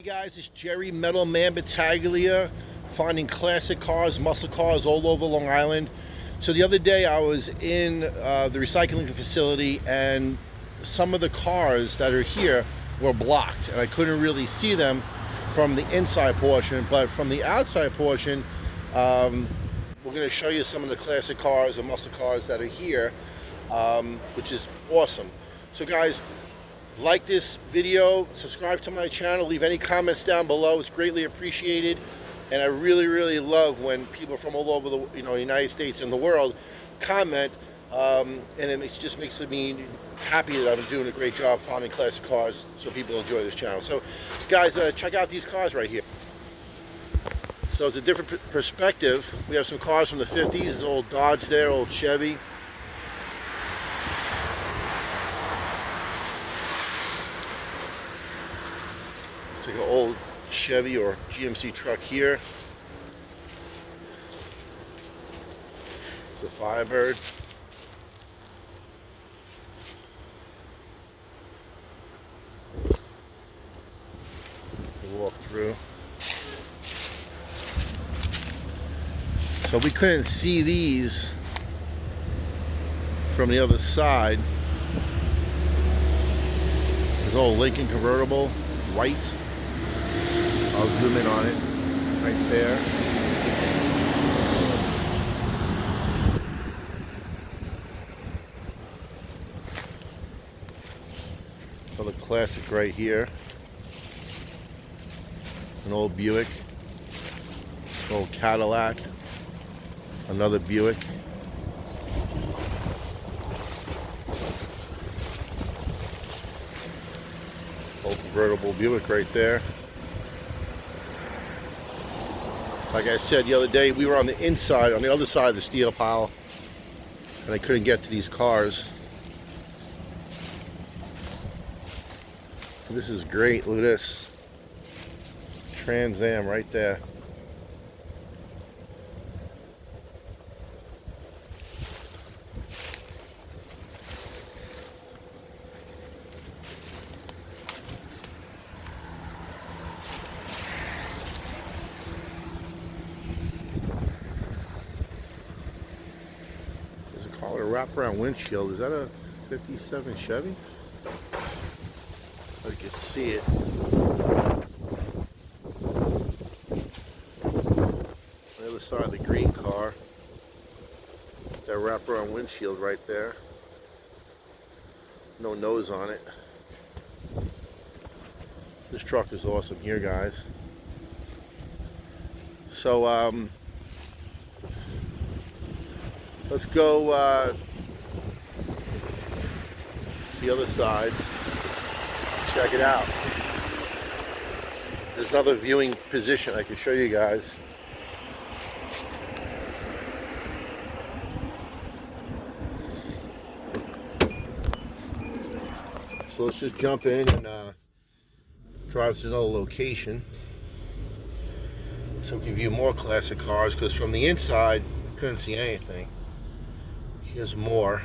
Hey guys, it's Jerry Metal Man Battaglia, finding classic cars, muscle cars all over Long Island. So the other day I was in the recycling facility, and some of the cars that are here were blocked, and I couldn't really see them from the inside portion, but from the outside portion, we're going to show you some of the classic cars and muscle cars that are here, which is awesome. So guys, like this video, subscribe to my channel, leave any comments down below. It's greatly appreciated, and I really love when people from all over the United States and the world comment, and it just makes me happy that I'm doing a great job finding classic cars so people enjoy this channel. So guys, check out these cars right here. So it's a different perspective. We have some cars from the 50s, old Dodge there, old Chevy. It's like an old Chevy or GMC truck here. The Firebird. We'll walk through. So we couldn't see these from the other side. There's an old Lincoln convertible, white. I'll zoom in on it right there. Another classic right here. An old Buick. An old Cadillac. Another Buick. Old convertible Buick right there. Like I said the other day, we were on the inside, on the other side of the steel pile, and I couldn't get to these cars. This is great. Look at this. Trans Am right there. Call it a wraparound windshield. Is that a 57 Chevy? I can see it. On the other side of the green car, that wraparound windshield right there. No nose on it. This truck is awesome here, guys. So let's go the other side. Check it out. There's another viewing position I can show you guys. So let's just jump in and drive to another location so we can view more classic cars, because from the inside we couldn't see anything. Here's more.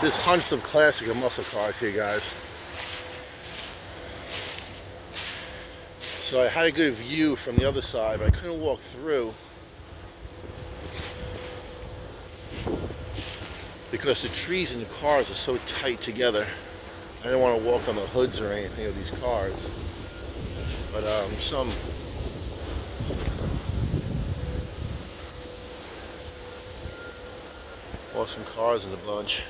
There's hundreds of classic and muscle cars here, guys. So I had a good view from the other side, but I couldn't walk through because the trees and the cars are so tight together. I didn't want to walk on the hoods or anything of these cars. But some awesome cars in the bunch.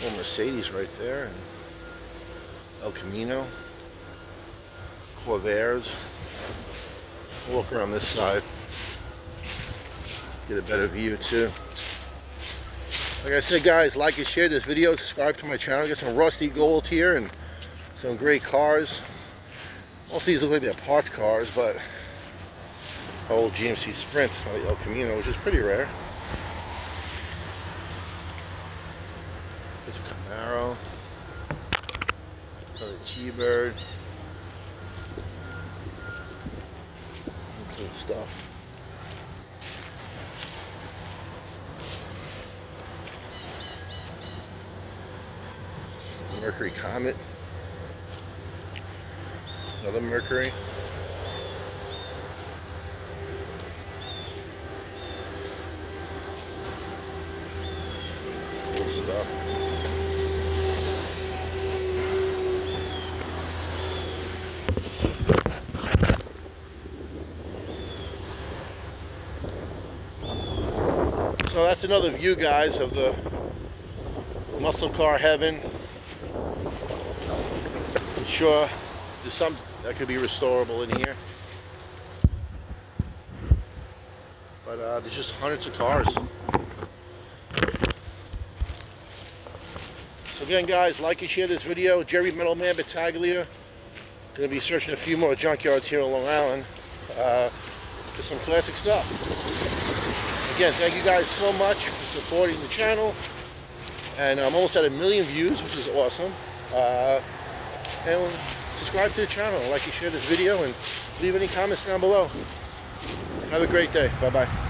Old Mercedes right there, and El Camino, Corvairs. Walk around this side, get a better view too. Like I said, guys, like and share this video, subscribe to my channel. Get some rusty gold here and some great cars. Most of these look like they're parts cars, but old GMC Sprint, like El Camino, which is pretty rare. There's a Camaro. Seabird. Cool stuff. Mercury Comet. Another Mercury. Cool stuff. So that's another view, guys, of the muscle car heaven. I'm sure there's some that could be restorable in here, but there's just hundreds of cars. So again, guys, like and share this video. Jerry Metal Man Battaglia. Going to be searching a few more junkyards here on Long Island for some classic stuff. Again, thank you guys so much for supporting the channel, and I'm almost at 1 million views, which is awesome. And subscribe to the channel, like and share this video, and leave any comments down below. Have a great day. Bye bye.